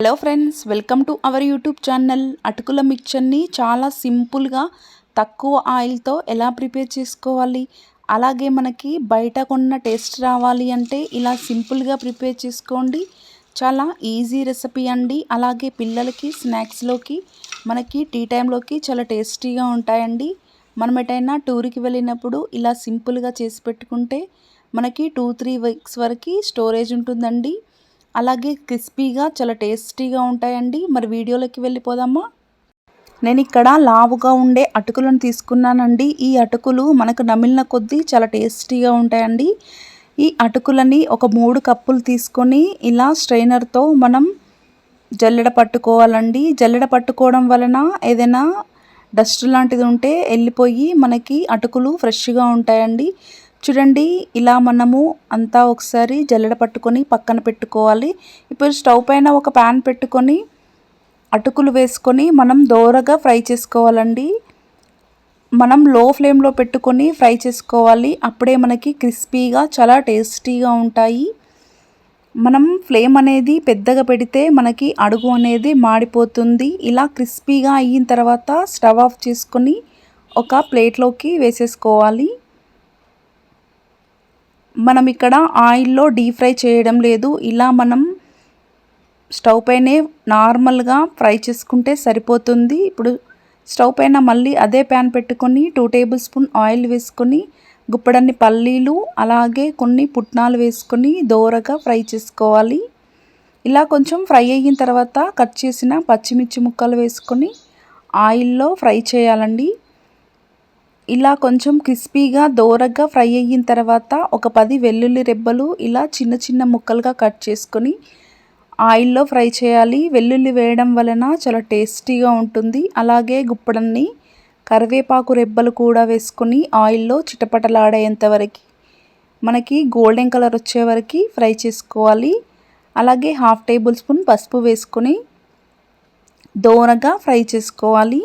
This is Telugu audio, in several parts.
Hello friends, welcome to our YouTube channel. అటుకుల మిక్చర్ని చాలా సింపుల్గా తక్కువ ఆయిల్తో ఎలా ప్రిపేర్ చేసుకోవాలి, అలాగే మనకి బయట కొన్న టేస్ట్ రావాలి అంటే ఇలా సింపుల్గా ప్రిపేర్ చేసుకోండి. చాలా ఈజీ రెసిపీ అండి. అలాగే పిల్లలకి స్నాక్స్లోకి, మనకి టీ టైంలోకి చాలా టేస్టీగా ఉంటాయండి. మనం ఎటైనా టూర్కి వెళ్ళినప్పుడు ఇలా సింపుల్గా చేసి పెట్టుకుంటే మనకి 2-3 వీక్స్ వరకు స్టోరేజ్ ఉంటుందండి. అలాగే క్రిస్పీగా చాలా టేస్టీగా ఉంటాయండి. మరి వీడియోలోకి వెళ్ళిపోదామా? నేను ఇక్కడ లావుగా ఉండే అటుకులను తీసుకున్నానండి. ఈ అటుకులు మనకు నమిలిన కొద్దీ చాలా టేస్టీగా ఉంటాయండి. ఈ అటుకులని ఒక 3 కప్పులు తీసుకొని ఇలా స్ట్రైనర్తో మనం జల్లెడ పట్టుకోవాలండి. జల్లెడ పట్టుకోవడం వలన ఏదైనా డస్ట్ లాంటిది ఉంటే వెళ్ళిపోయి మనకి అటుకులు ఫ్రెష్గా ఉంటాయండి. చూడండి, ఇలా మనము అంతా ఒకసారి జల్లెడ పట్టుకొని పక్కన పెట్టుకోవాలి. ఇప్పుడు స్టవ్ పైన ఒక ప్యాన్ పెట్టుకొని అటుకులు వేసుకొని మనం దోరగా ఫ్రై చేసుకోవాలండి. మనం లో ఫ్లేమ్లో పెట్టుకొని ఫ్రై చేసుకోవాలి. అప్పుడే మనకి క్రిస్పీగా చాలా టేస్టీగా ఉంటాయి. మనం ఫ్లేమ్ అనేది పెద్దగా పెడితే మనకి అడుగు అనేది మాడిపోతుంది. ఇలా క్రిస్పీగా అయిన తర్వాత స్టవ్ ఆఫ్ చేసుకొని ఒక ప్లేట్లోకి వేసేసుకోవాలి. మనం ఇక్కడ ఆయిల్లో డీప్ ఫ్రై చేయడం లేదు. ఇలా మనం స్టవ్ పైనే నార్మల్గా ఫ్రై చేసుకుంటే సరిపోతుంది. ఇప్పుడు స్టవ్ పైన మళ్ళీ అదే ప్యాన్ పెట్టుకొని 2 టేబుల్ స్పూన్ ఆయిల్ వేసుకొని గుప్పడన్ని పల్లీలు అలాగే కొన్ని పుట్నాలు వేసుకొని దోరగా ఫ్రై చేసుకోవాలి. ఇలా కొంచెం ఫ్రై అయిన తర్వాత కట్ చేసిన పచ్చిమిర్చి ముక్కలు వేసుకొని ఆయిల్లో ఫ్రై చేయాలండి. ఇలా కొంచెం క్రిస్పీగా దోరగా ఫ్రై అయిన తర్వాత ఒక 10 వెల్లుల్లి రెబ్బలు ఇలా చిన్న చిన్న ముక్కలుగా కట్ చేసుకొని ఆయిల్లో ఫ్రై చేయాలి. వెల్లుల్లి వేయడం వలన చాలా టేస్టీగా ఉంటుంది. అలాగే గుప్పడన్ని కరివేపాకు రెబ్బలు కూడా వేసుకొని ఆయిల్లో చిటపటలాడేంత వరకు మనకి గోల్డెన్ కలర్ వచ్చే వరకు ఫ్రై చేసుకోవాలి. అలాగే 1/2 టేబుల్ స్పూన్ పసుపు వేసుకొని దోరగా ఫ్రై చేసుకోవాలి.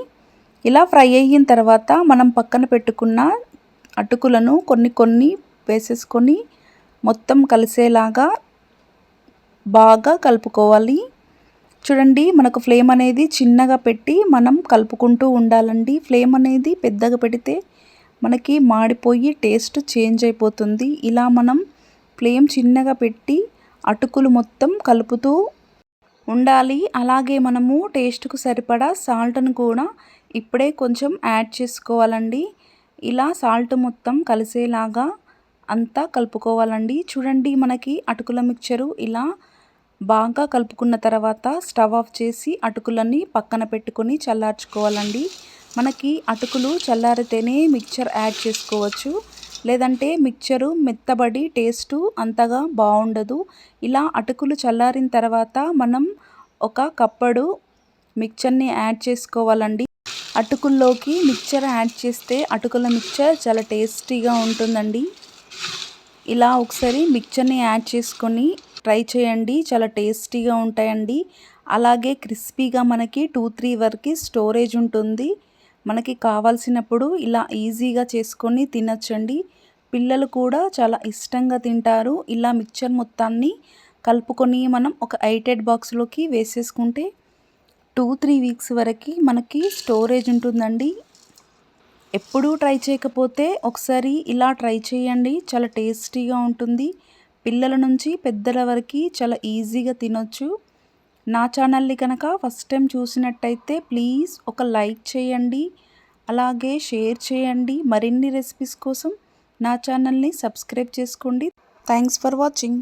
ఇలా ఫ్రై అయిన తర్వాత మనం పక్కన పెట్టుకున్న అటుకులను కొన్ని వేసేసుకొని మొత్తం కలిసేలాగా బాగా కలుపుకోవాలి. చూడండి, మనకు ఫ్లేమ్ అనేది చిన్నగా పెట్టి మనం కలుపుకుంటూ ఉండాలండి. ఫ్లేమ్ అనేది పెద్దగా పెడితే మనకి మాడిపోయి టేస్ట్ చేంజ్ అయిపోతుంది. ఇలా మనం ఫ్లేమ్ చిన్నగా పెట్టి అటుకులు మొత్తం కలుపుతూ ఉండాలి. అలాగే మనము టేస్ట్కు సరిపడా సాల్ట్ను కూడా ఇప్పుడే కొంచెం యాడ్ చేసుకోవాలండి. ఇలా సాల్ట్ మొత్తం కలిసేలాగా అంతా కలుపుకోవాలండి. చూడండి, మనకి అటుకుల మిక్చరు ఇలా బాగా కలుపుకున్న తర్వాత స్టవ్ ఆఫ్ చేసి అటుకులన్నీ పక్కన పెట్టుకొని చల్లార్చుకోవాలండి. మనకి అటుకులు చల్లారితేనే మిక్చర్ యాడ్ చేసుకోవచ్చు, లేదంటే మిక్చరు మెత్తబడి టేస్టు అంతగా బాగుండదు. ఇలా అటుకులు చల్లారిన తర్వాత మనం ఒక కప్పుడు మిక్చర్ని యాడ్ చేసుకోవాలండి. అటుకుల్లోకి మిక్చర్ యాడ్ చేస్తే అటుకుల మిక్చర్ చాలా టేస్టీగా ఉంటుందండి. ఇలా ఒకసారి మిక్చర్ని యాడ్ చేసుకొని ట్రై చేయండి, చాలా టేస్టీగా ఉంటాయండి. అలాగే క్రిస్పీగా మనకి 2-3 వరకు స్టోరేజ్ ఉంటుంది. మనకి కావాల్సినప్పుడు ఇలా ఈజీగా చేసుకొని తినచ్చండి. పిల్లలు కూడా చాలా ఇష్టంగా తింటారు. ఇలా మిక్చర్ మొత్తాన్ని కలుపుకొని మనం ఒక ఎయిటెడ్ బాక్స్లోకి వేసేసుకుంటే 2-3 వీక్స్ వరకు మనకి స్టోరేజ్ ఉంటుందండి. ఎప్పుడూ ట్రై చేయకపోతే ఒకసారి ఇలా ట్రై చేయండి, చాలా టేస్టీగా ఉంటుంది. పిల్లల నుంచి పెద్దల వరకు చాలా ఈజీగా తినొచ్చు. నా ఛానల్ని కనుక ఫస్ట్ టైం చూసినట్టయితే ప్లీజ్ ఒక లైక్ చేయండి, అలాగే షేర్ చేయండి. మరిన్ని రెసిపీస్ కోసం నా ఛానల్ని సబ్స్క్రైబ్ చేసుకోండి. Thanks for watching.